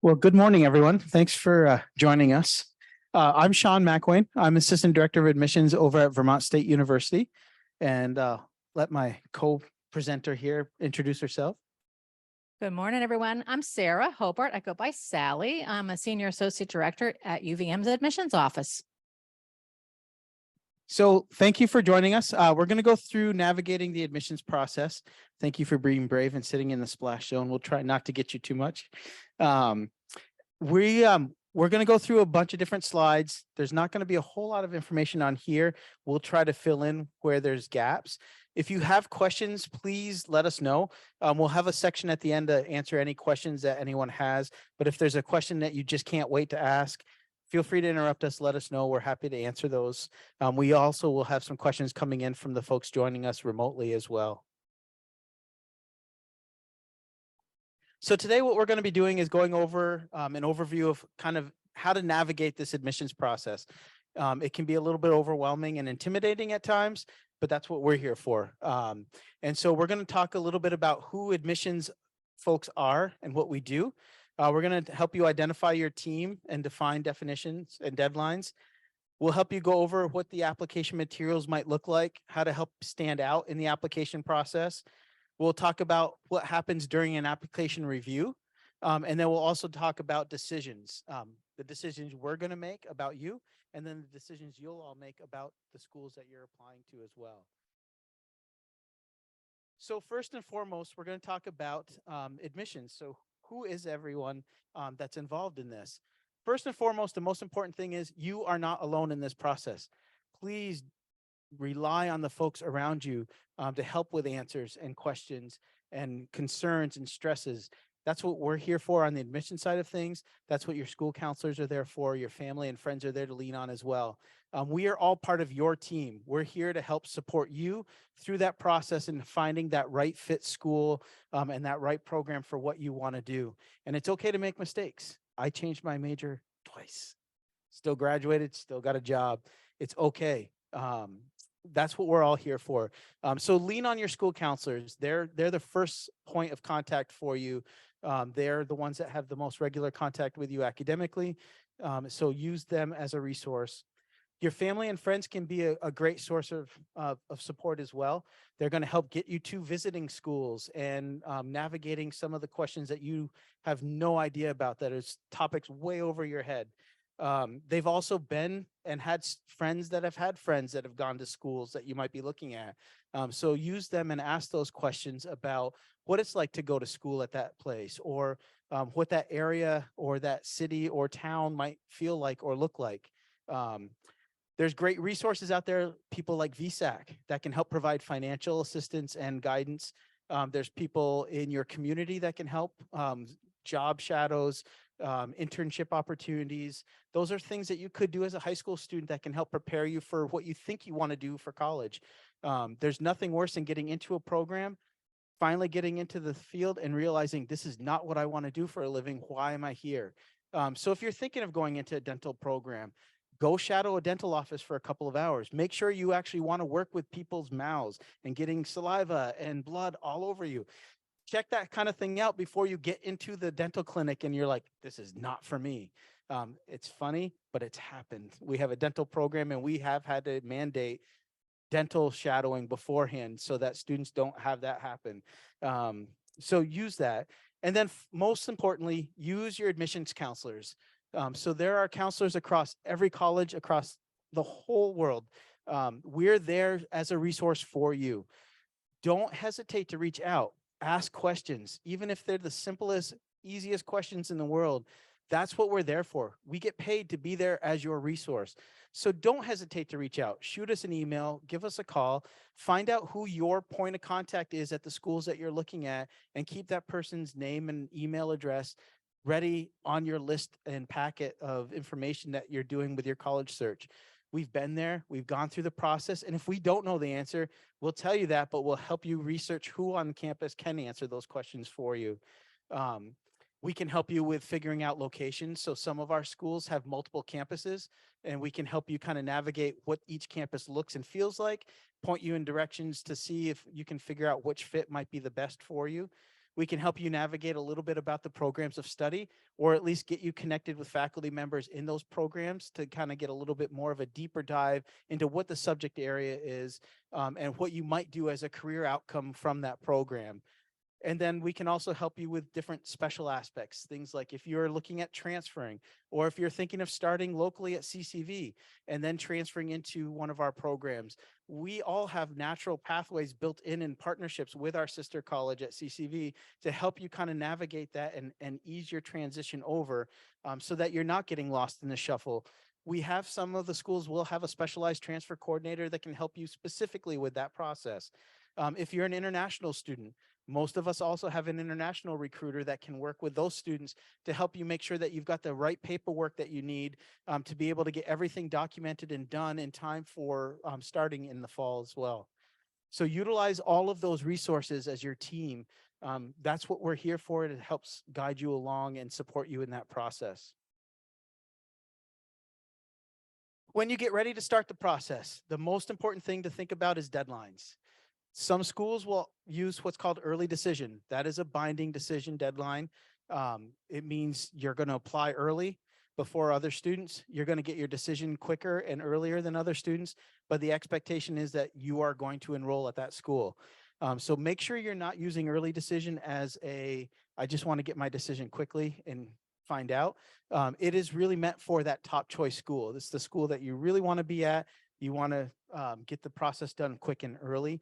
Well, good morning, everyone. Thanks for joining us. I'm Shawn McElwain. I'm Assistant Director of Admissions over at Vermont State University. And let my co-presenter here introduce herself. Good morning, everyone. I'm Sarah Hobart. I go by Sally. I'm a Senior Associate Director at UVM's Admissions Office. So thank you for joining us. We're going to go through navigating the admissions process. Thank you for being brave and sitting in the splash zone. We'll try not to get you too much. We're going to go through a bunch of different slides. There's not going to be a whole lot of information on here. We'll try to fill in where there's gaps. If you have questions, please let us know. We'll have a section at the end to answer any questions that anyone has. But if there's a question that you just can't wait to ask, feel free to interrupt us. Let us know. We're happy to answer those. We also will have some questions coming in from the folks joining us remotely as well. So today what we're going to be doing is going over an overview of kind of how to navigate this admissions process. It can be a little bit overwhelming and intimidating at times, but that's what we're here for. And so we're going to talk a little bit about who admissions folks are and what we do. We're going to help you identify your team and define definitions and deadlines. We'll help you go over what the application materials might look like, how to help stand out in the application process. We'll talk about what happens during an application review. And then we'll also talk about decisions, the decisions we're going to make about you, and then the decisions you'll all make about the schools that you're applying to as well. So first and foremost, we're going to talk about admissions. So who is everyone that's involved in this? First and foremost, the most important thing is you are not alone in this process. Please rely on the folks around you to help with answers and questions and concerns and stresses. That's what we're here for on the admission side of things. That's what your school counselors are there for. Your family and friends are there to lean on as well. We are all part of your team. We're here to help support you through that process and finding that right fit school and that right program for what you want to do. And it's okay to make mistakes. I changed my major twice. Still graduated, still got a job. It's okay. That's what we're all here for. So lean on your school counselors. They're the first point of contact for you. They're the ones that have the most regular contact with you academically. So use them as a resource. Your family and friends can be a great source of support as well. They're going to help get you to visiting schools and navigating some of the questions that you have no idea about, that is topics way over your head. They've also been and had friends that have had friends that have gone to schools that you might be looking at. So use them and ask those questions about what it's like to go to school at that place, or what that area or that city or town might feel like or look like. There's great resources out there, people like VSAC that can help provide financial assistance and guidance. There's people in your community that can help, job shadows, internship opportunities. Those are things that you could do as a high school student that can help prepare you for what you think you want to do for college. There's nothing worse than getting into a program, finally getting into the field and realizing this is not what I want to do for a living. Why am I here? So if you're thinking of going into a dental program, go shadow a dental office for a couple of hours. Make sure you actually want to work with people's mouths and getting saliva and blood all over you. Check that kind of thing out before you get into the dental clinic and you're like, this is not for me. It's funny, but it's happened. We have a dental program and we have had to mandate dental shadowing beforehand so that students don't have that happen. So use that. And then most importantly, use your admissions counselors. So there are counselors across every college, across the whole world. We're there as a resource for you. Don't hesitate to reach out. Ask questions, even if they're the simplest, easiest questions in the world. That's what we're there for. We get paid to be there as your resource. So don't hesitate to reach out. Shoot us an email, give us a call, find out who your point of contact is at the schools that you're looking at, and keep that person's name and email address ready on your list and packet of information that you're doing with your college search. We've been there, we've gone through the process, and if we don't know the answer, we'll tell you that, but we'll help you research who on campus can answer those questions for you. We can help you with figuring out locations. So some of our schools have multiple campuses, and we can help you kind of navigate what each campus looks and feels like, point you in directions to see if you can figure out which fit might be the best for you. We can help you navigate a little bit about the programs of study, or at least get you connected with faculty members in those programs to kind of get a little bit more of a deeper dive into what the subject area is, and what you might do as a career outcome from that program. And then we can also help you with different special aspects, things like if you're looking at transferring, or if you're thinking of starting locally at CCV and then transferring into one of our programs. We all have natural pathways built in partnerships with our sister college at CCV to help you kind of navigate that and ease your transition over, so that you're not getting lost in the shuffle. We have some of the schools will have a specialized transfer coordinator that can help you specifically with that process. If you're an international student, most of us also have an international recruiter that can work with those students to help you make sure that you've got the right paperwork that you need, to be able to get everything documented and done in time for starting in the fall as well. So utilize all of those resources as your team. That's what we're here for. It helps guide you along and support you in that process. When you get ready to start the process, the most important thing to think about is deadlines. Some schools will use what's called early decision. That is a binding decision deadline. It means you're going to apply early before other students. You're going to get your decision quicker and earlier than other students, but the expectation is that you are going to enroll at that school. So make sure you're not using early decision as I just want to get my decision quickly and find out. It is really meant for that top choice school. This is the school that you really want to be at. You want to get the process done quick and early.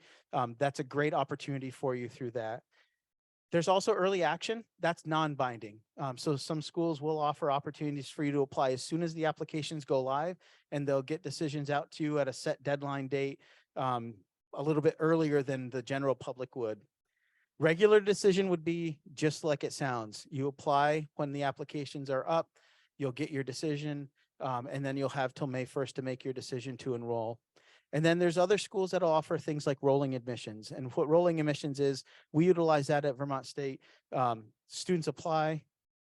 That's a great opportunity for you through that. There's also early action. That's non-binding. So some schools will offer opportunities for you to apply as soon as the applications go live, and they'll get decisions out to you at a set deadline date, a little bit earlier than the general public would. Regular decision would be just like it sounds. You apply when the applications are up, you'll get your decision, and then you'll have till May 1st to make your decision to enroll. And then there's other schools that'll offer things like rolling admissions. And what rolling admissions is, we utilize that at Vermont State. Students apply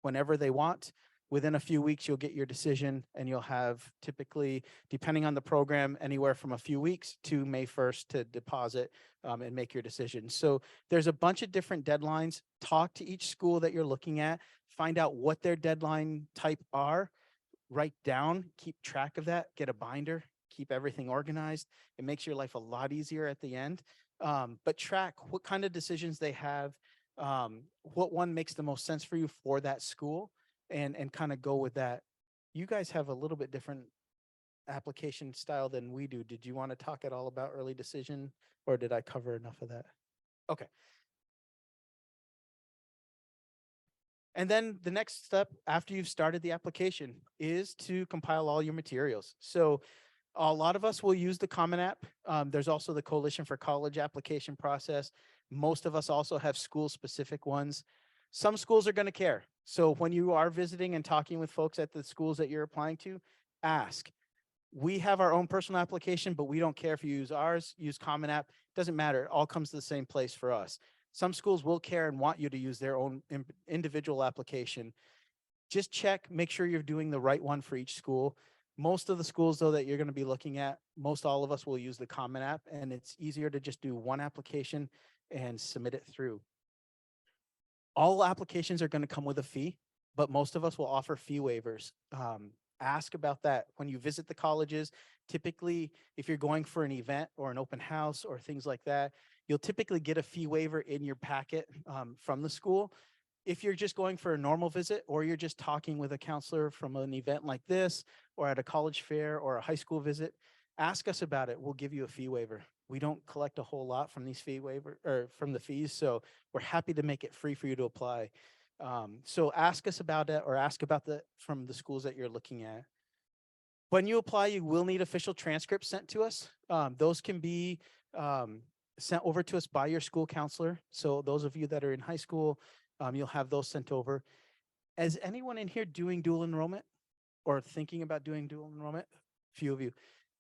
whenever they want. Within a few weeks, you'll get your decision, and you'll have typically, depending on the program, anywhere from a few weeks to May 1st to deposit and make your decision. So there's a bunch of different deadlines. Talk to each school that you're looking at, find out what their deadline type are, write down, keep track of that, get a binder, keep everything organized. It makes your life a lot easier at the end. But track what kind of decisions they have, what one makes the most sense for you for that school, and kind of go with that. You guys have a little bit different application style than we do. Did you want to talk at all about early decision, or did I cover enough of that? Okay. And then the next step after you've started the application is to compile all your materials. So a lot of us will use the Common App. There's also the Coalition for College application process. Most of us also have school-specific ones. Some schools are going to care. So when you are visiting and talking with folks at the schools that you're applying to, ask. We have our own personal application, but we don't care if you use ours, use Common App. Doesn't matter. It all comes to the same place for us. Some schools will care and want you to use their own individual application. Just check, make sure you're doing the right one for each school. Most of the schools, though, that you're going to be looking at, most all of us will use the Common App, and it's easier to just do one application and submit it through. All applications are going to come with a fee, but most of us will offer fee waivers. Ask about that when you visit the colleges. Typically, if you're going for an event or an open house or things like that, you'll typically get a fee waiver in your packet from the school. If you're just going for a normal visit, or you're just talking with a counselor from an event like this, or at a college fair or a high school visit, ask us about it. We'll give you a fee waiver. We don't collect a whole lot from these fee waiver or from the fees, so we're happy to make it free for you to apply. So ask us about it, or ask about from the schools that you're looking at. When you apply, you will need official transcripts sent to us. Those can be sent over to us by your school counselor. So those of you that are in high school, you'll have those sent over. Is anyone in here doing dual enrollment or thinking about doing dual enrollment? A few of you.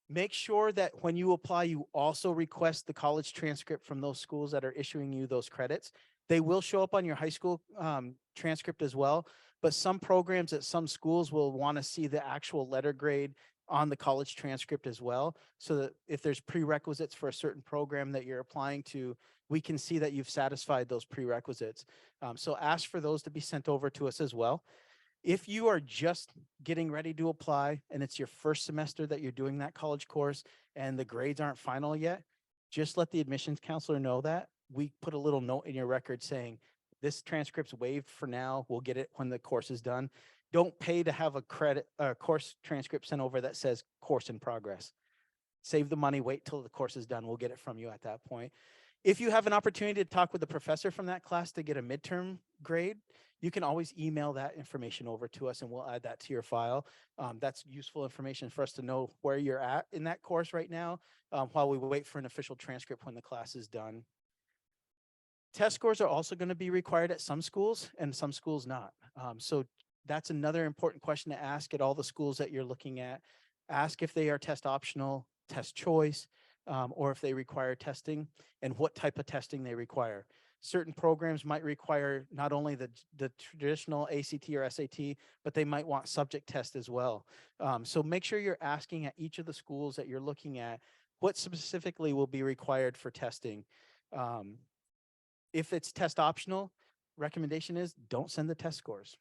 Make sure that when you apply, you also request the college transcript from those schools that are issuing you those credits. They will show up on your high school transcript as well, but some programs at some schools will want to see the actual letter grade on the college transcript as well, so that if there's prerequisites for a certain program that you're applying to, we can see that you've satisfied those prerequisites. So ask for those to be sent over to us as well. If you are just getting ready to apply and it's your first semester that you're doing that college course and the grades aren't final yet, just let the admissions counselor know that. We put a little note in your record saying, this transcript's waived for now. We'll get it when the course is done. Don't pay to have a course transcript sent over that says course in progress. Save the money, wait till the course is done. We'll get it from you at that point. If you have an opportunity to talk with the professor from that class to get a midterm grade, you can always email that information over to us and we'll add that to your file. That's useful information for us to know where you're at in that course right now while we wait for an official transcript when the class is done. Test scores are also going to be required at some schools and some schools not. So that's another important question to ask at all the schools that you're looking at. Ask if they are test optional, test choice, or if they require testing and what type of testing they require. Certain programs might require not only the traditional ACT or SAT, but they might want subject test as well. So make sure you're asking at each of the schools that you're looking at what specifically will be required for testing. If it's test optional, recommendation is don't send the test scores.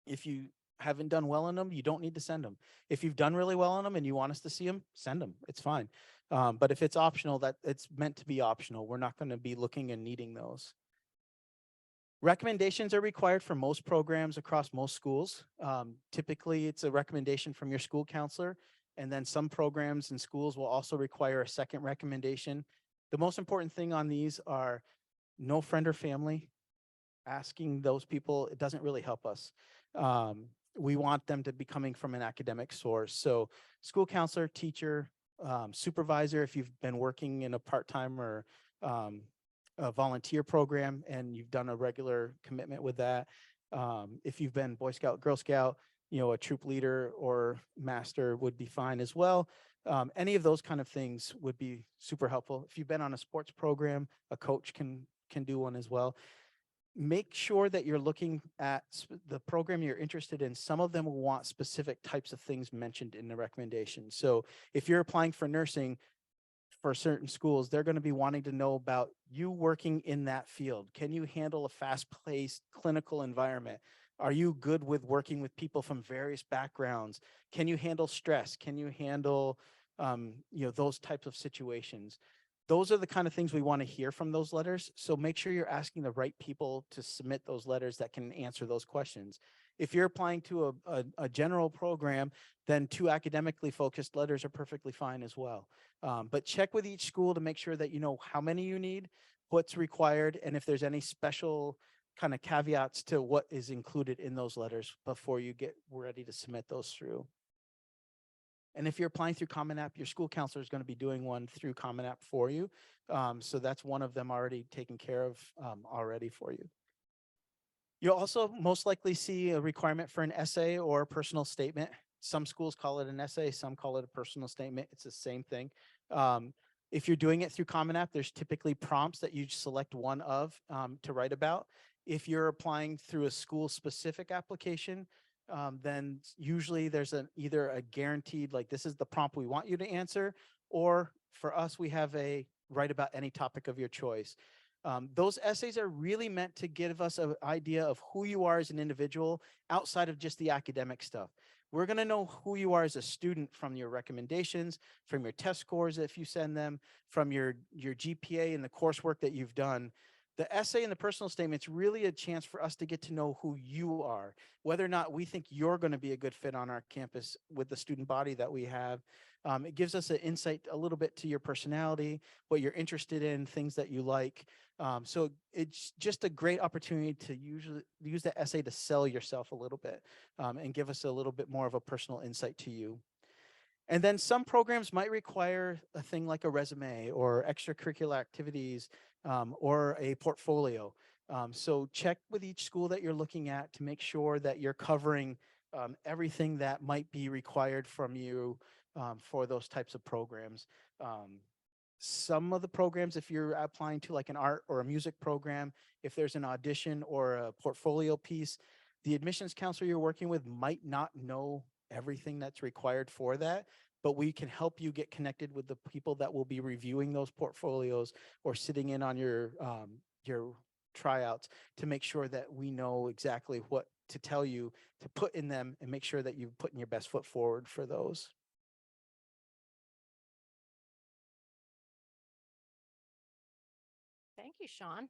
If you haven't done well on them, you don't need to send them. If you've done really well on them and you want us to see them, send them. It's fine. But if it's optional, that it's meant to be optional. We're not going to be looking and needing those. Recommendations are required for most programs across most schools. Typically, it's a recommendation from your school counselor, and then some programs and schools will also require a second recommendation. The most important thing on these are no friend or family. Asking those people, it doesn't really help us. We want them to be coming from an academic source. So school counselor, teacher, supervisor, if you've been working in a part-time or a volunteer program and you've done a regular commitment with that. If you've been Boy Scout, Girl Scout, a troop leader or master would be fine as well. Any of those kind of things would be super helpful. If you've been on a sports program, a coach can do one as well. Make sure that you're looking at the program you're interested in. Some of them will want specific types of things mentioned in the recommendation. So if you're applying for nursing for certain schools, they're going to be wanting to know about you working in that field. Can you handle a fast-paced clinical environment? Are you good with working with people from various backgrounds? Can you handle stress? Can you handle those types of situations? Those are the kind of things we want to hear from those letters. So make sure you're asking the right people to submit those letters that can answer those questions. If you're applying to a general program, then 2 academically focused letters are perfectly fine as well. But check with each school to make sure that you know how many you need, what's required, and if there's any special kind of caveats to what is included in those letters before you get ready to submit those through. And if you're applying through Common App, your school counselor is going to be doing one through Common App for you. So that's one of them already taken care of already for you. You'll also most likely see a requirement for an essay or a personal statement. Some schools call it an essay, some call it a personal statement. It's the same thing. If you're doing it through Common App, there's typically prompts that you select one of to write about. If you're applying through a school-specific application, then usually there's either a guaranteed, like this is the prompt we want you to answer, or for us, we have a write about any topic of your choice. Those essays are really meant to give us an idea of who you are as an individual outside of just the academic stuff. We're going to know who you are as a student from your recommendations, from your test scores if you send them, from your GPA and the coursework that you've done. The essay and the personal statement's really a chance for us to get to know who you are, whether or not we think you're going to be a good fit on our campus with the student body that we have. It gives us an insight a little bit to your personality, what you're interested in, things that you like. So it's just a great opportunity to use that essay to sell yourself a little bit and give us a little bit more of a personal insight to you. And then some programs might require a thing like a resume or extracurricular activities or a portfolio. So check with each school that you're looking at to make sure that you're covering everything that might be required from you for those types of programs. Some of the programs, if you're applying to like an art or a music program, if there's an audition or a portfolio piece, the admissions counselor you're working with might not know everything that's required for that. but we can help you get connected with the people that will be reviewing those portfolios or sitting in on your tryouts to make sure that we know exactly what to tell you to put in them and make sure that you're putting your best foot forward for those. Thank you, Shawn.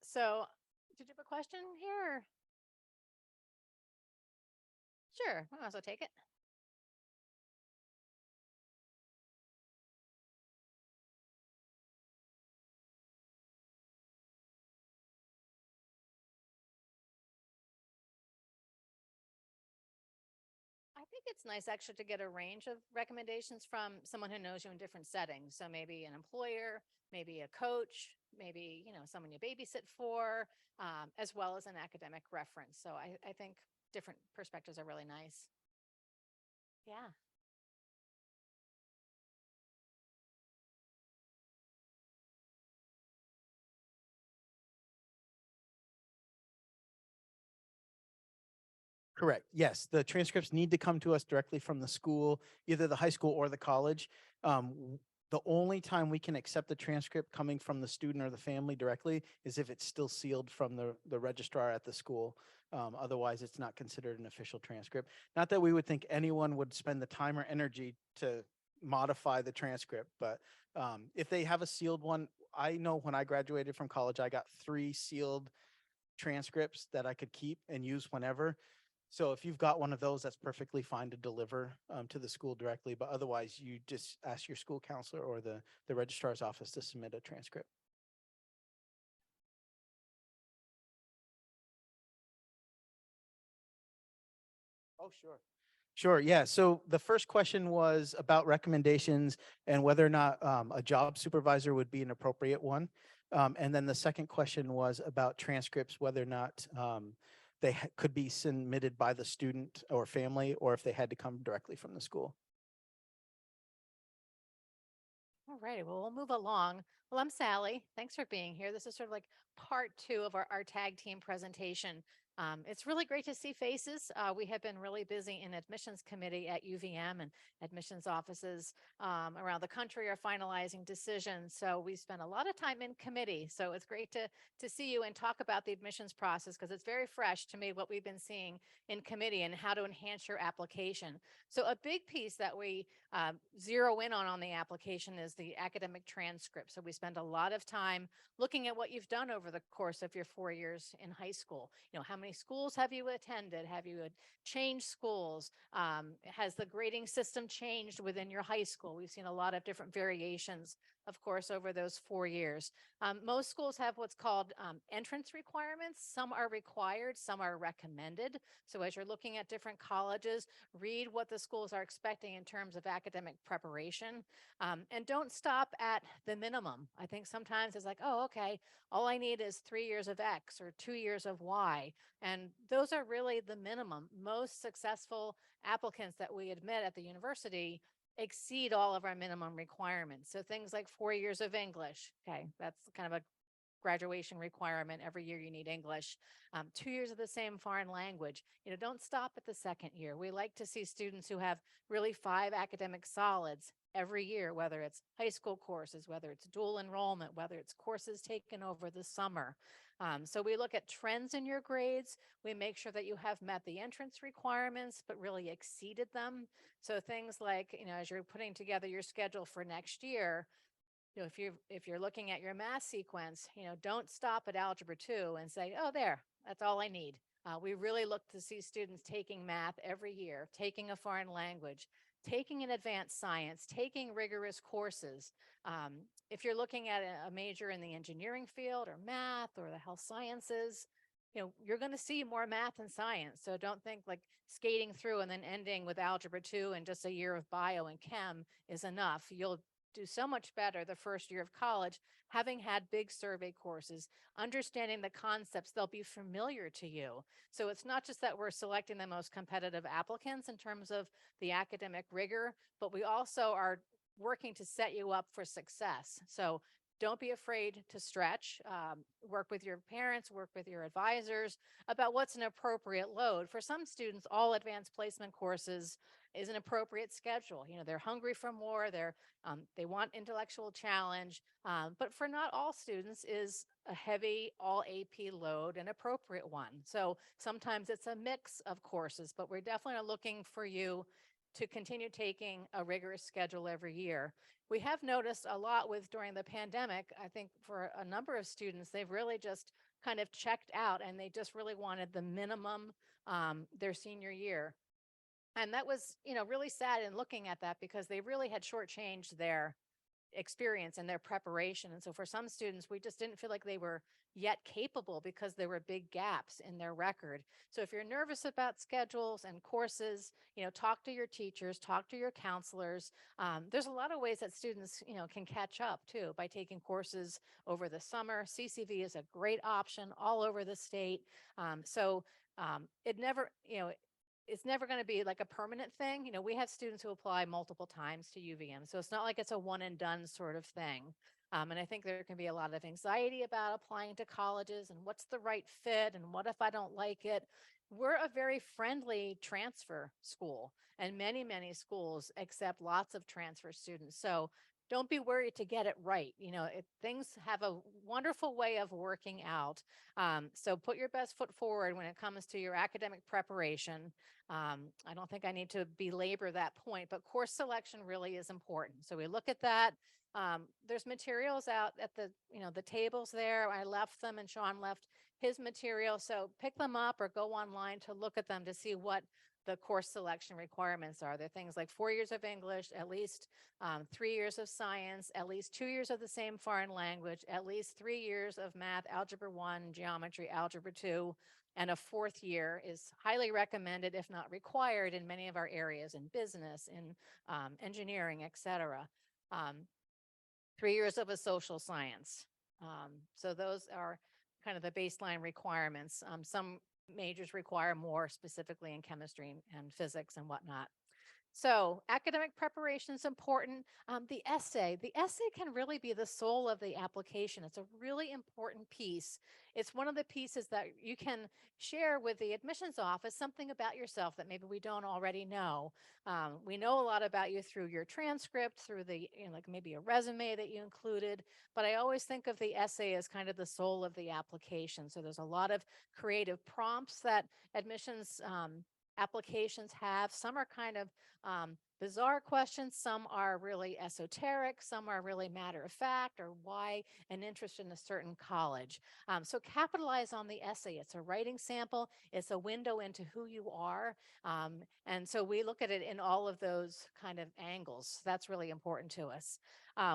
So did you have a question here? Sure, I might as well take it. I think it's nice actually to get a range of recommendations from someone who knows you in different settings. So maybe an employer, maybe a coach, maybe, someone you babysit for, as well as an academic reference. So I think different perspectives are really nice. Yeah. Correct. Yes, the transcripts need to come to us directly from the school, either the high school or the college. The only time we can accept the transcript coming from the student or the family directly is if it's still sealed from the registrar at the school. Otherwise, it's not considered an official transcript. Not that we would think anyone would spend the time or energy to modify the transcript, but if they have a sealed one, I know when I graduated from college, I got 3 sealed transcripts that I could keep and use whenever. So if you've got one of those, that's perfectly fine to deliver to the school directly. But otherwise, you just ask your school counselor or the registrar's office to submit a transcript. Oh, sure. Sure. Yeah. So the first question was about recommendations and whether or not a job supervisor would be an appropriate one. And then the second question was about transcripts, whether or not they could be submitted by the student or family, or if they had to come directly from the school. All righty. Well, we'll move along. Well, I'm Sally. Thanks for being here. This is sort of like part 2 of our tag team presentation. It's really great to see faces. We have been really busy in admissions committee at UVM, and admissions offices around the country are finalizing decisions. So we spent a lot of time in committee. So it's great to see you and talk about the admissions process, because it's very fresh to me what we've been seeing in committee and how to enhance your application. So a big piece that we zero in on the application is the academic transcript. So we spend a lot of time looking at what you've done over the course of your 4 years in high school. How many schools have you attended? Have you changed schools? Has the grading system changed within your high school? We've seen a lot of different variations, of course, over those 4 years. Most schools have what's called entrance requirements. Some are required, some are recommended. So as you're looking at different colleges, read what the schools are expecting in terms of academic preparation. And don't stop at the minimum. I think sometimes it's like, oh, okay, all I need is 3 years of X or 2 years of Y. And those are really the minimum. Most successful applicants that we admit at the university exceed all of our minimum requirements. So things like 4 years of English. Okay, that's kind of a graduation requirement. Every year you need English. 2 years of the same foreign language. Don't stop at the second year. We like to see students who have really 5 academic solids every year, whether it's high school courses, whether it's dual enrollment, whether it's courses taken over the summer. So we look at trends in your grades. We make sure that you have met the entrance requirements, but really exceeded them. So things like, as you're putting together your schedule for next year, if you're looking at your math sequence, don't stop at algebra 2 and say, oh, that's all I need. We really look to see students taking math every year, taking a foreign language, taking an advanced science, taking rigorous courses. If you're looking at a major in the engineering field or math or the health sciences, you're going to see more math and science. So don't think like skating through and then ending with algebra 2 and just a year of bio and chem is enough. You'll do so much better the first year of college, having had big survey courses, understanding the concepts, they'll be familiar to you. So it's not just that we're selecting the most competitive applicants in terms of the academic rigor, but we also are working to set you up for success. So Don't be afraid to stretch. Work with your parents, work with your advisors about what's an appropriate load. For some students, all advanced placement courses is an appropriate schedule. They're hungry for more. They want intellectual challenge. But for not all students, is a heavy all AP load an appropriate one. So sometimes it's a mix of courses, but we're definitely looking for you to continue taking a rigorous schedule every year. We have noticed a lot with during the pandemic. I think for a number of students, they've really just kind of checked out and they just really wanted the minimum their senior year. And that was, really sad in looking at that because they really had shortchanged their experience and their preparation. And so for some students, we just didn't feel like they were yet capable because there were big gaps in their record. So if you're nervous about schedules and courses, talk to your teachers, talk to your counselors. There's a lot of ways that students, can catch up too by taking courses over the summer. CCV is a great option all over the state. It never, it's never going to be like a permanent thing. We have students who apply multiple times to UVM. So it's not like it's a one and done sort of thing. And I think there can be a lot of anxiety about applying to colleges and what's the right fit and what if I don't like it. We're a very friendly transfer school, and many, many schools accept lots of transfer students. So don't be worried to get it right. Things have a wonderful way of working out. So put your best foot forward when it comes to your academic preparation. I don't think I need to belabor that point, but course selection really is important. So we look at that. There's materials out at the tables there. I left them and Shawn left his material. So pick them up or go online to look at them to see what the course selection requirements are. They're things like 4 years of English, at least 3 years of science, at least 2 years of the same foreign language, at least 3 years of math, algebra 1, geometry, algebra 2, and a fourth year is highly recommended, if not required, in many of our areas in business, in engineering, et cetera. 3 years of a social science. So those are kind of the baseline requirements. Some majors require more, specifically in chemistry and physics and whatnot. So academic preparation is important. The essay can really be the soul of the application. It's a really important piece. It's one of the pieces that you can share with the admissions office, something about yourself that maybe we don't already know. We know a lot about you through your transcript, through like maybe a resume that you included, but I always think of the essay as kind of the soul of the application. So there's a lot of creative prompts that admissions applications have. Some are kind of bizarre questions. Some are really esoteric. Some are really matter of fact, or why an interest in a certain college. So capitalize on the essay. It's a writing sample. It's a window into who you are. And so we look at it in all of those kind of angles. That's really important to us.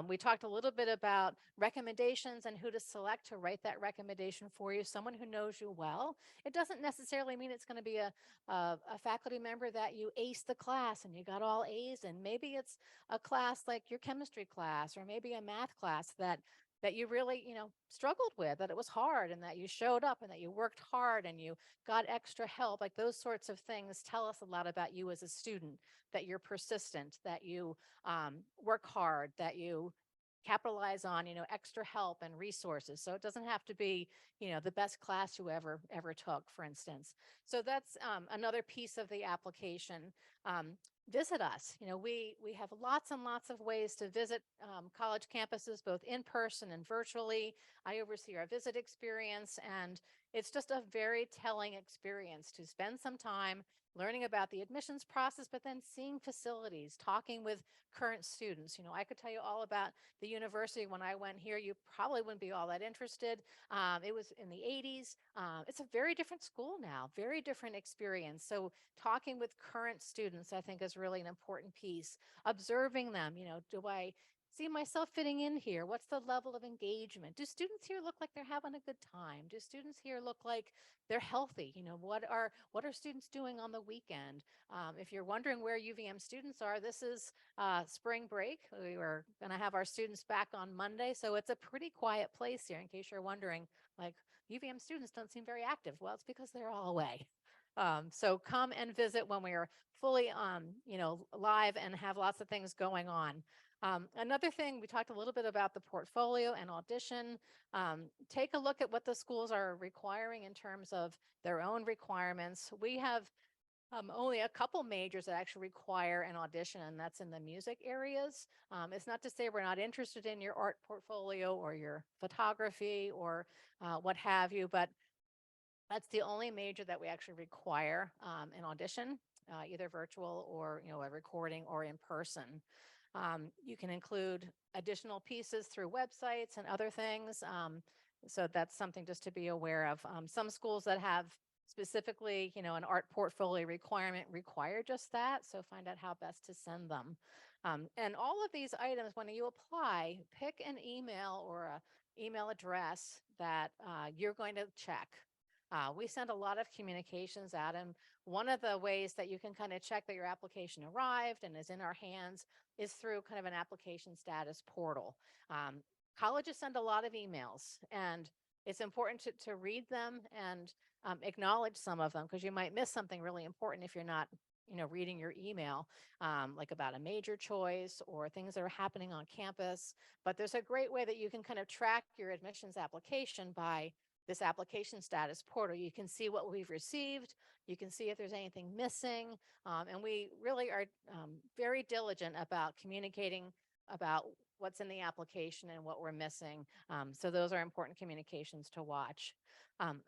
We talked a little bit about recommendations and who to select to write that recommendation for you, someone who knows you well. It doesn't necessarily mean it's going to be a faculty member that you aced the class and you got all A's, and maybe it's a class like your chemistry class or maybe a math class that you really, struggled with, that it was hard and that you showed up and that you worked hard and you got extra help. Like those sorts of things tell us a lot about you as a student, that you're persistent, that you work hard, that you capitalize on, extra help and resources. So it doesn't have to be, the best class you ever took, for instance. So that's another piece of the application. Visit us. We have lots and lots of ways to visit college campuses, both in person and virtually. I oversee our visit experience, and it's just a very telling experience to spend some time learning about the admissions process, but then seeing facilities, talking with current students. I could tell you all about the university when I went here. You probably wouldn't be all that interested. It was in the 80s. It's a very different school now, very different experience. So talking with current students, I think, is really an important piece. Observing them, do I see myself fitting in here? What's the level of engagement? Do students here look like they're having a good time? Do students here look like they're healthy? What are students doing on the weekend? If you're wondering where UVM students are, this is spring break. We were going to have our students back on Monday, so it's a pretty quiet place here. In case you're wondering, like, UVM students don't seem very active. Well, it's because they're all away. So come and visit when we are fully live and have lots of things going on. Another thing, we talked a little bit about the portfolio and audition. Take a look at what the schools are requiring in terms of their own requirements. We have only a couple majors that actually require an audition, and that's in the music areas. It's not to say we're not interested in your art portfolio or your photography or what have you, but that's the only major that we actually require an audition, either virtual or a recording or in person. You can include additional pieces through websites and other things. So that's something just to be aware of. Some schools that have specifically, an art portfolio requirement require just that. So find out how best to send them. And all of these items, when you apply, pick an email or a email address that you're going to check. We send a lot of communications out, and one of the ways that you can kind of check that your application arrived and is in our hands is through kind of an application status portal. Um, Colleges send a lot of emails, and it's important to read them and acknowledge some of them, because you might miss something really important if you're not reading your email, like about a major choice or things that are happening on campus. But there's a great way that you can kind of track your admissions application by this application status portal. You can see what we've received. You can see if there's anything missing. And we really are very diligent about communicating about what's in the application and what we're missing. So those are important communications to watch.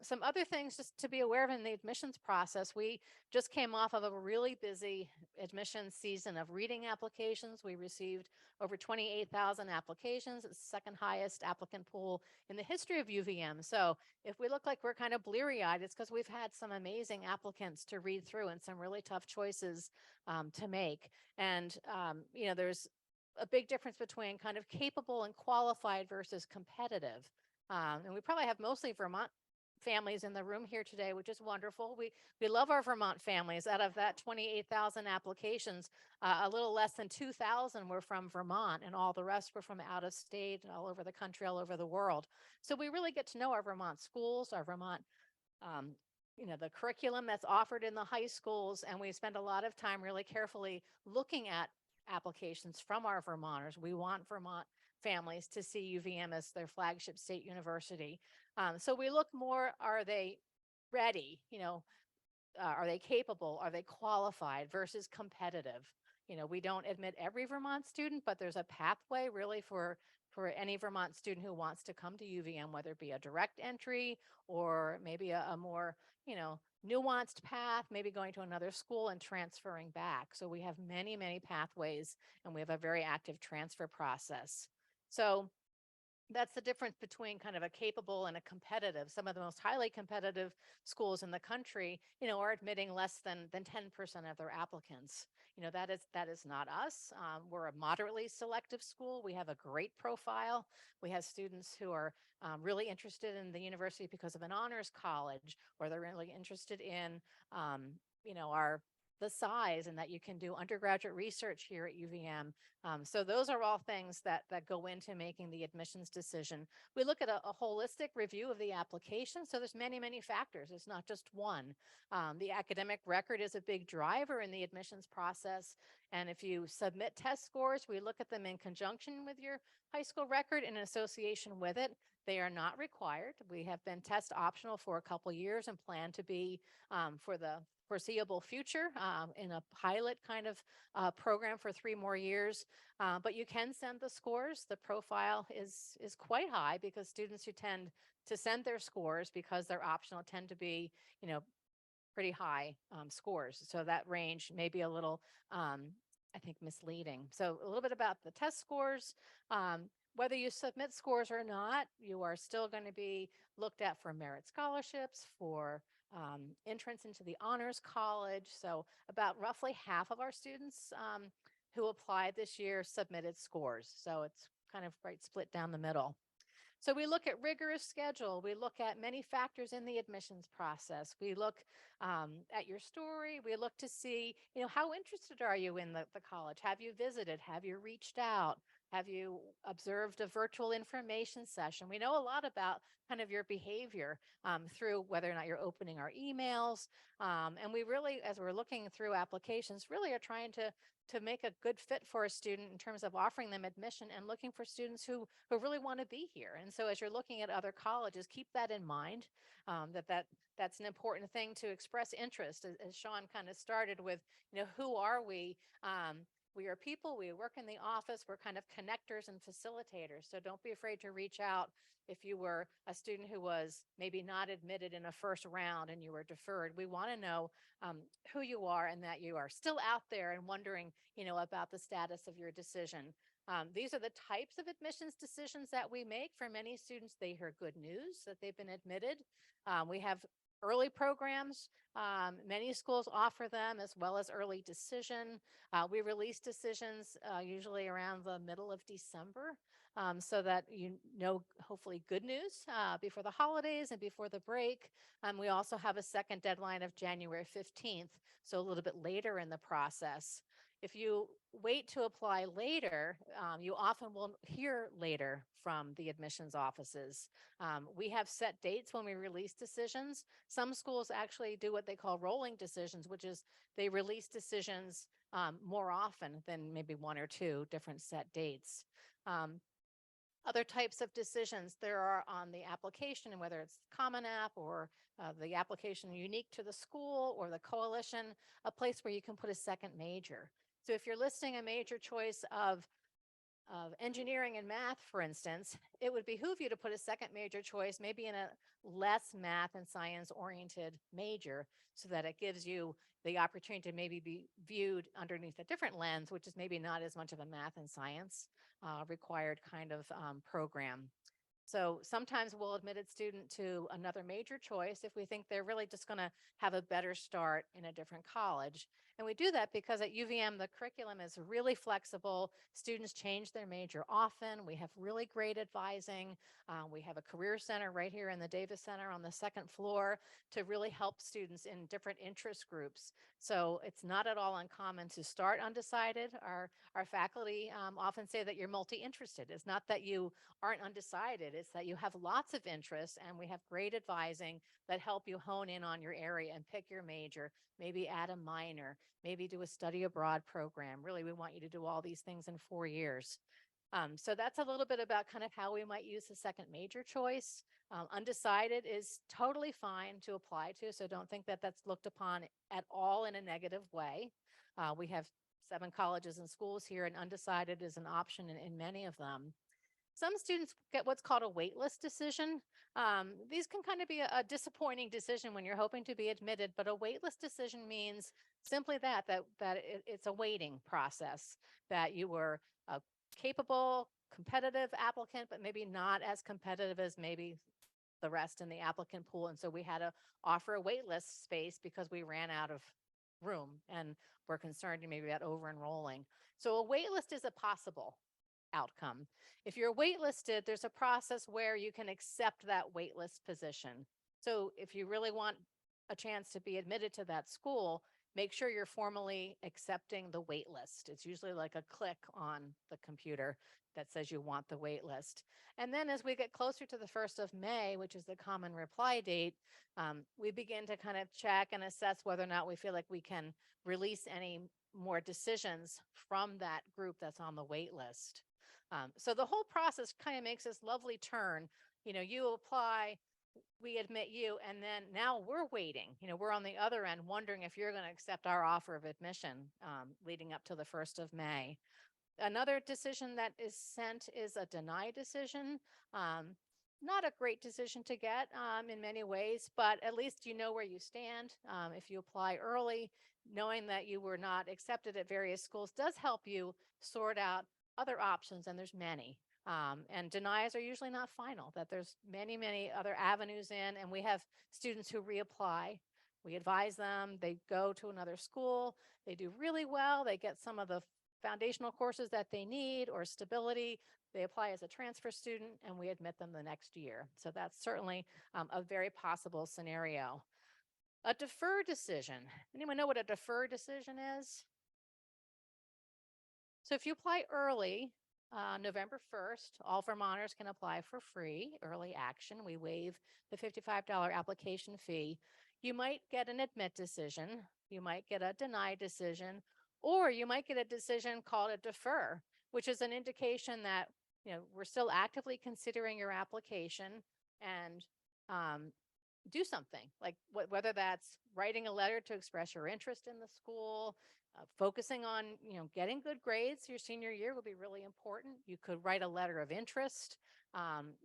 Some other things just to be aware of in the admissions process. We just came off of a really busy admissions season of reading applications. We received over 28,000 applications. It's the second highest applicant pool in the history of UVM. So if we look like we're kind of bleary-eyed, it's because we've had some amazing applicants to read through and some really tough choices to make. And, there's a big difference between kind of capable and qualified versus competitive. And we probably have mostly Vermont families in the room here today, which is wonderful. We love our Vermont families. Out of that 28,000 applications, a little less than 2,000 were from Vermont, and all the rest were from out of state, all over the country, all over the world. So we really get to know our Vermont schools, our Vermont um, the curriculum that's offered in the high schools, and we spend a lot of time really carefully looking at applications from our Vermonters. We want Vermont families to see UVM as their flagship state university. So we look more, are they ready? Are they capable? Are they qualified versus competitive? We don't admit every Vermont student, but there's a pathway really for any Vermont student who wants to come to UVM, whether it be a direct entry or maybe a more, nuanced path, maybe going to another school and transferring back. So we have many, many pathways, and we have a very active transfer process. So that's the difference between kind of a capable and a competitive. Some of the most highly competitive schools in the country, are admitting less than 10% of their applicants. That is not us. We're a moderately selective school. We have a great profile. We have students who are really interested in the university because of an honors college, or they're really interested in, our the size, and that you can do undergraduate research here at UVM. So those are all things that go into making the admissions decision. We look at a holistic review of the application. So there's many, many factors. It's not just one. The academic record is a big driver in the admissions process. And if you submit test scores, we look at them in conjunction with your high school record in association with it. They are not required. We have been test optional for a couple years and plan to be for the foreseeable future in a pilot kind of program for 3 more years. But you can send the scores. The profile is quite high, because students who tend to send their scores because they're optional tend to be, pretty high scores. So that range may be a little, I think, misleading. So a little bit about the test scores. Whether you submit scores or not, you are still going to be looked at for merit scholarships, for entrance into the honors college. So about roughly half of our students who applied this year submitted scores. So it's kind of right split down the middle. So we look at rigorous schedule. We look at many factors in the admissions process. We look at your story. We look to see, how interested are you in the college? Have you visited? Have you reached out? Have you observed a virtual information session? We know a lot about kind of your behavior through whether or not you're opening our emails. And we really, as we're looking through applications, really are trying to make a good fit for a student in terms of offering them admission and looking for students who really want to be here. And so as you're looking at other colleges, keep that in mind, that's an important thing to express interest, as Shawn kind of started with, who are we? We are people, we work in the office, we're kind of connectors and facilitators. So don't be afraid to reach out if you were a student who was maybe not admitted in a first round and you were deferred. We want to know who you are and that you are still out there and wondering, about the status of your decision. These are the types of admissions decisions that we make. For many students, they hear good news that they've been admitted. We have early programs. Many schools offer them as well as early decision. We release decisions usually around the middle of December, so that hopefully good news before the holidays and before the break. We also have a second deadline of January 15th, so a little bit later in the process. If you wait to apply later, you often will hear later from the admissions offices. We have set dates when we release decisions. Some schools actually do what they call rolling decisions, which is they release decisions more often than maybe one or two different set dates. Other types of decisions there are on the application, and whether it's Common App or the application unique to the school or the coalition, a place where you can put a second major. So if you're listing a major choice of engineering and math, for instance, it would behoove you to put a second major choice, maybe in a less math and science oriented major, so that it gives you the opportunity to maybe be viewed underneath a different lens, which is maybe not as much of a math and science required kind of program. So sometimes we'll admit a student to another major choice if we think they're really just going to have a better start in a different college. And we do that because at UVM, the curriculum is really flexible. Students change their major often. We have really great advising. We have a career center right here in the Davis Center on the second floor to really help students in different interest groups. So it's not at all uncommon to start undecided. Our faculty often say that you're multi-interested. It's not that you aren't undecided. It's that you have lots of interests, and we have great advising that help you hone in on your area and pick your major, maybe add a minor, maybe do a study abroad program. Really, we want you to do all these things in 4 years. So that's a little bit about kind of how we might use the second major choice. Undecided is totally fine to apply to, so don't think that that's looked upon at all in a negative way. We have 7 colleges and schools here, and undecided is an option in many of them. Some students get what's called a waitlist decision. These can kind of be a disappointing decision when you're hoping to be admitted, but a waitlist decision means simply it's a waiting process, that you were a capable, competitive applicant, but maybe not as competitive as maybe the rest in the applicant pool. And so we had to offer a waitlist space because we ran out of room and we're concerned maybe about over enrolling. So a waitlist is a possible outcome. If you're waitlisted, there's a process where you can accept that waitlist position. So if you really want a chance to be admitted to that school, make sure you're formally accepting the waitlist. It's usually like a click on the computer that says you want the waitlist. And then as we get closer to the 1st of May, which is the common reply date, we begin to kind of check and assess whether or not we feel like we can release any more decisions from that group that's on the wait list. So the whole process kind of makes this lovely turn. You apply, we admit you, and then now we're waiting. We're on the other end wondering if you're going to accept our offer of admission leading up to the 1st of May. Another decision that is sent is a deny decision. Not a great decision to get in many ways, but at least you know where you stand. If you apply early, knowing that you were not accepted at various schools does help you sort out other options, and there's many. And denies are usually not final, that there's many, many other avenues in, and we have students who reapply. We advise them, they go to another school, they do really well, they get some of the foundational courses that they need or stability, they apply as a transfer student, and we admit them the next year. So that's certainly a very possible scenario. A defer decision. Anyone know what a defer decision is? So if you apply early, November 1st, all Vermonters can apply for free early action. We waive the $55 application fee. You might get an admit decision, you might get a deny decision, or you might get a decision called a defer, which is an indication that we're still actively considering your application and do something like whether that's writing a letter to express your interest in the school, focusing on getting good grades your senior year will be really important. You could write a letter of interest.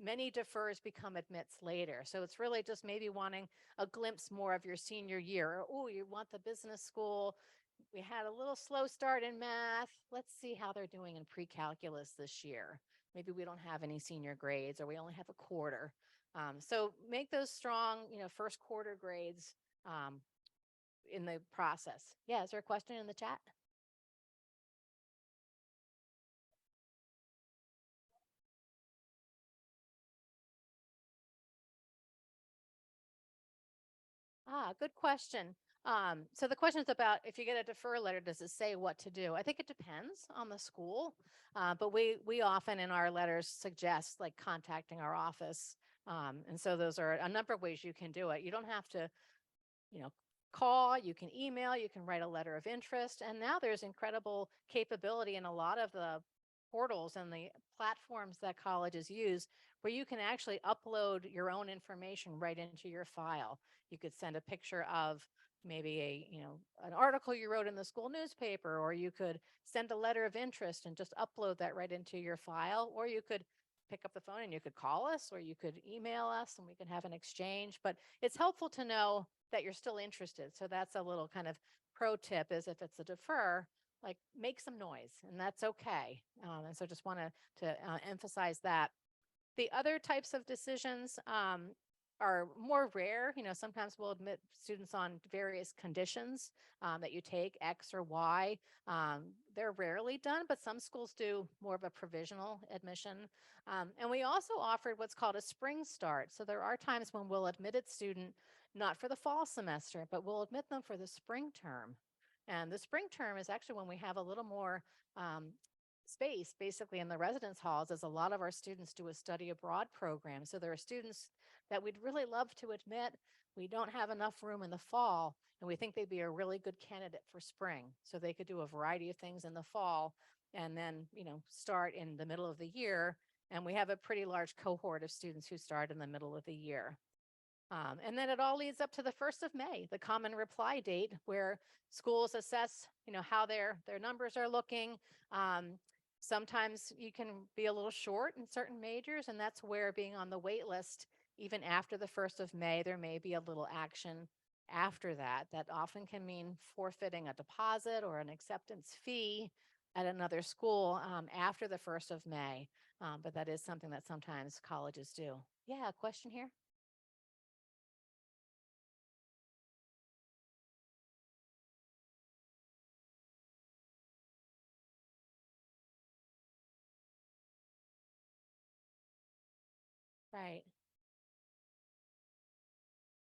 Many defers become admits later, so it's really just maybe wanting a glimpse more of your senior year. Or, oh, you want the business school, we had a little slow start in math, let's see how they're doing in pre-calculus this year. Maybe we don't have any senior grades, or we only have a quarter. So make those strong, first quarter grades in the process. Yeah, is there a question in the chat? Good question. So the question is about if you get a defer letter, does it say what to do? I think it depends on the school, but we often in our letters suggest like contacting our office. And so those are a number of ways you can do it. You don't have to call, you can email, you can write a letter of interest. And now there's incredible capability in a lot of the portals and the platforms that colleges use where you can actually upload your own information right into your file. You could send a picture of maybe an article you wrote in the school newspaper, or you could send a letter of interest and just upload that right into your file, or you could pick up the phone and you could call us, or you could email us and we can have an exchange. But it's helpful to know that you're still interested. So that's a little kind of pro tip, is if it's a defer, like make some noise, and that's okay. And so just wanted to emphasize that. The other types of decisions are more rare. Sometimes we'll admit students on various conditions that you take X or Y. They're rarely done, but some schools do more of a provisional admission. And we also offered what's called a spring start. So there are times when we'll admit a student not for the fall semester, but we'll admit them for the spring term. And the spring term is actually when we have a little more space basically in the residence halls, as a lot of our students do a study abroad program. So there are students that we'd really love to admit. We don't have enough room in the fall, and we think they'd be a really good candidate for spring. So they could do a variety of things in the fall and then, start in the middle of the year. And we have a pretty large cohort of students who start in the middle of the year. And then it all leads up to the 1st of May, the common reply date, where schools assess, how their numbers are looking. Sometimes you can be a little short in certain majors, and that's where being on the wait list, even after the 1st of May, there may be a little action after that. That often can mean forfeiting a deposit or an acceptance fee at another school after the 1st of May. But that is something that sometimes colleges do. Yeah, a question here? Right.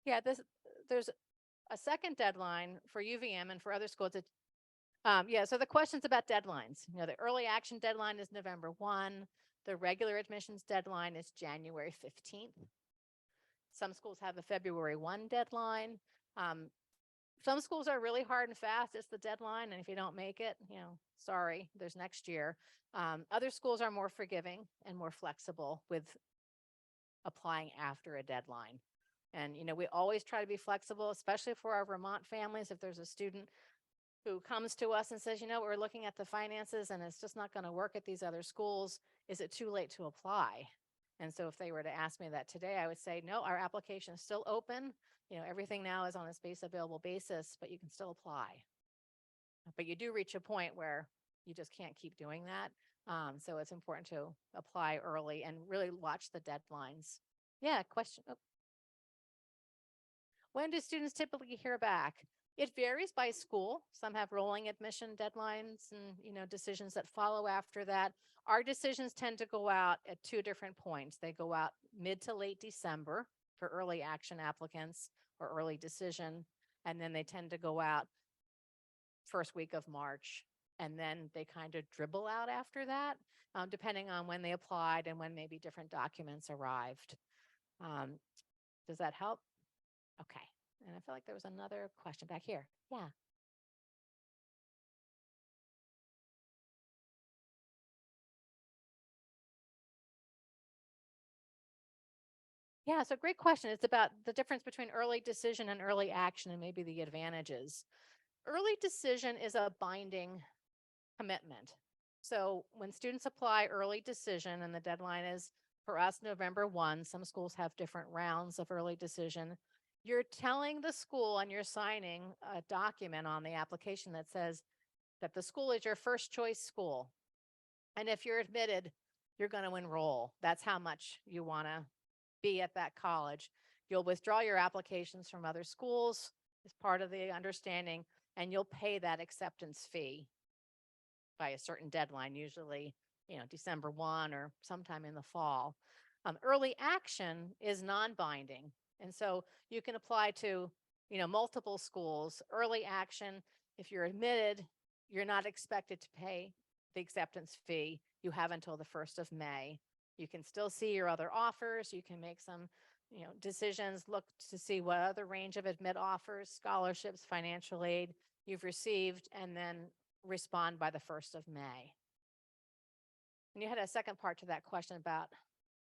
Yeah, there's a second deadline for UVM and for other schools. Yeah, so the question's about deadlines. The early action deadline is November 1. The regular admissions deadline is January 15th. Some schools have a February 1 deadline. Some schools are really hard and fast. It's the deadline, and if you don't make it, sorry, there's next year. Other schools are more forgiving and more flexible with applying after a deadline. And, we always try to be flexible, especially for our Vermont families. If there's a student who comes to us and says, we're looking at the finances and it's just not going to work at these other schools, is it too late to apply? And so if they were to ask me that today, I would say, no, our application is still open. Everything now is on a space available basis, but you can still apply. But you do reach a point where you just can't keep doing that. So it's important to apply early and really watch the deadlines. Yeah, question. Oh. When do students typically hear back? It varies by school. Some have rolling admission deadlines and, decisions that follow after that. Our decisions tend to go out at 2 different points. They go out mid to late December for early action applicants or early decision. And then they tend to go out first week of March and then they kind of dribble out after that, depending on when they applied and when maybe different documents arrived. Um, does that help? Okay. And I feel like there was another question back here. Yeah. Yeah, so great question. It's about the difference between early decision and early action and maybe the advantages. Early decision is a binding commitment. So when students apply early decision and the deadline is for us November 1, some schools have different rounds of early decision. You're telling the school and you're signing a document on the application that says that the school is your first choice school. And if you're admitted, you're going to enroll. That's how much you want to be at that college. You'll withdraw your applications from other schools as part of the understanding, and you'll pay that acceptance fee by a certain deadline, usually, December 1 or sometime in the fall. Early action is non-binding. And so you can apply to, multiple schools. Early action, if you're admitted, you're not expected to pay the acceptance fee. You have until the 1st of May. You can still see your other offers. You can make some, decisions, look to see what other range of admit offers, scholarships, financial aid you've received, and then respond by the 1st of May. And you had a second part to that question about,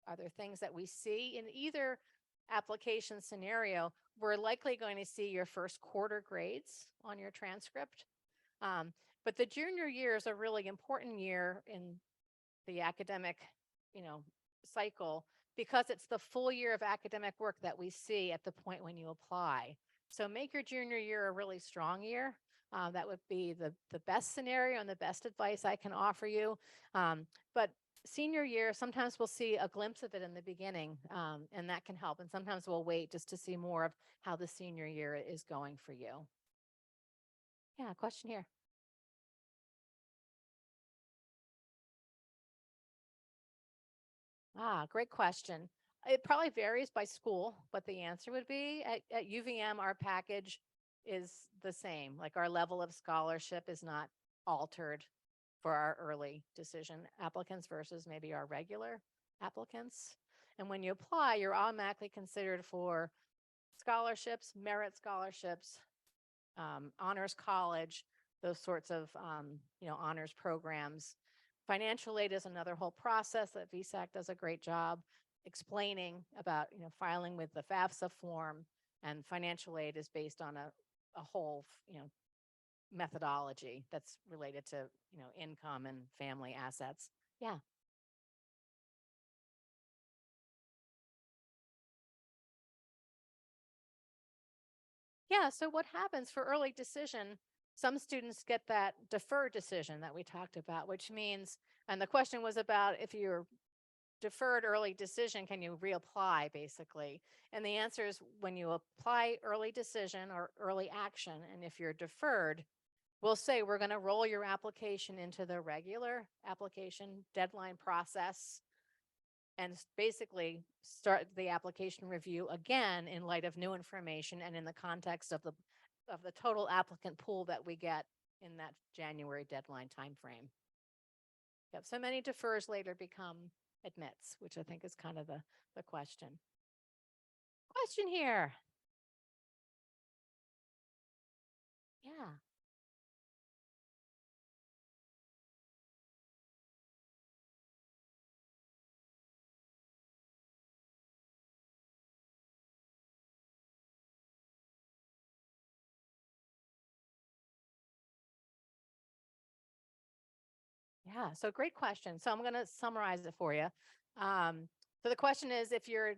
are there things that we see in either application scenario? We're likely going to see your first quarter grades on your transcript. But the junior year is a really important year in the academic, cycle, because it's the full year of academic work that we see at the point when you apply. So make your junior year a really strong year. That would be the best scenario and the best advice I can offer you. But senior year, sometimes we'll see a glimpse of it in the beginning, and that can help. And sometimes we'll wait just to see more of how the senior year is going for you. Yeah, question here. Great question. It probably varies by school, but the answer would be at UVM, our package is the same. Like our level of scholarship is not altered for our early decision applicants versus maybe our regular applicants. And when you apply, you're automatically considered for scholarships, merit scholarships, honors college, those sorts of, honors programs. Financial aid is another whole process that VSAC does a great job explaining about, filing with the FAFSA form, and financial aid is based on a whole, methodology that's related to, income and family assets. Yeah. Yeah. So what happens for early decision? Some students get that deferred decision that we talked about, which means, and the question was about if you're deferred early decision, can you reapply basically? And the answer is when you apply early decision or early action, and if you're deferred, we'll say we're going to roll your application into the regular application deadline process and basically start the application review again in light of new information and in the context of the total applicant pool that we get in that January deadline timeframe. Yep, so many defers later become admits, which I think is kind of the question. Question here. Yeah. Yeah, so great question. So I'm going to summarize it for you. So the question is, if you're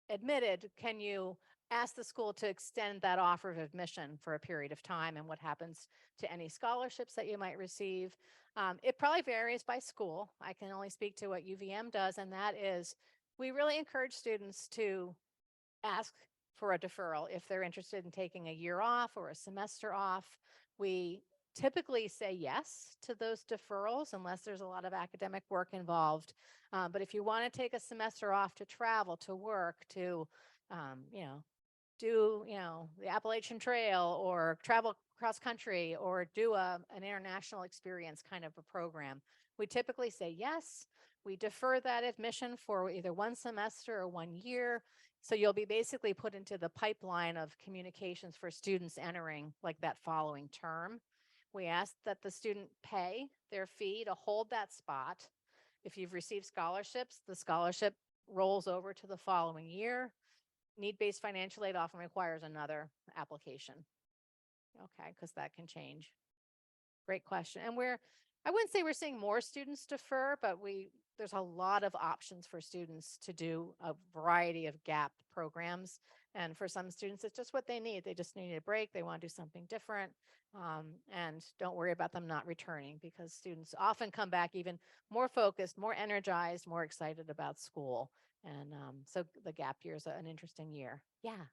admitted, can you ask the school to extend that offer of admission for a period of time, and what happens to any scholarships that you might receive? It probably varies by school. I can only speak to what UVM does, and that is we really encourage students to ask for a deferral if they're interested in taking a year off or a semester off. We typically say yes to those deferrals unless there's a lot of academic work involved. But if you want to take a semester off to travel, to work, to, do, the Appalachian Trail or travel cross country or do an international experience kind of a program. We typically say yes. We defer that admission for either one semester or 1 year. So you'll be basically put into the pipeline of communications for students entering like that following term. We ask that the student pay their fee to hold that spot. If you've received scholarships, the scholarship rolls over to the following year. Need-based financial aid often requires another application. Okay, because that can change. Great question. And I wouldn't say we're seeing more students defer, but there's a lot of options for students to do a variety of gap programs. And for some students, it's just what they need. They just need a break. They want to do something different. And don't worry about them not returning, because students often come back even more focused, more energized, more excited about school. And so the gap year is an interesting year. Yeah.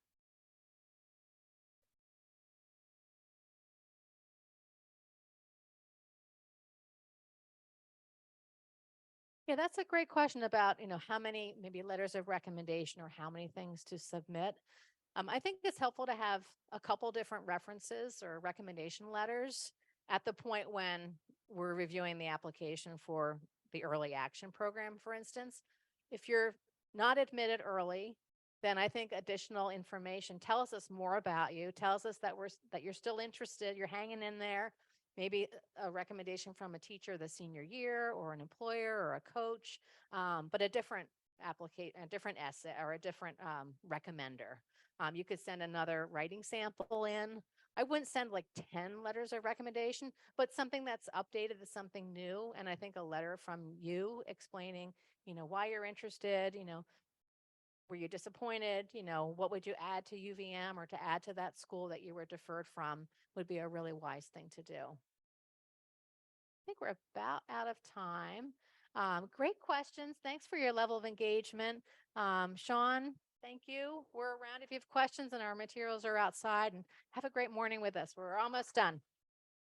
Yeah, that's a great question about, how many maybe letters of recommendation or how many things to submit. I think it's helpful to have a couple different references or recommendation letters at the point when we're reviewing the application for the early action program, for instance. If you're not admitted early, then I think additional information tells us more about you, tells us that you're still interested, you're hanging in there. Maybe a recommendation from a teacher the senior year or an employer or a coach, but a different a different essay or a different recommender. You could send another writing sample in. I wouldn't send like 10 letters of recommendation, but something that's updated is something new. And I think a letter from you explaining, why you're interested, were you disappointed, what would you add to UVM or to add to that school that you were deferred from would be a really wise thing to do. I think we're about out of time. Great questions. Thanks for your level of engagement. Shawn, thank you. We're around if you have questions, and our materials are outside. And have a great morning with us. We're almost done.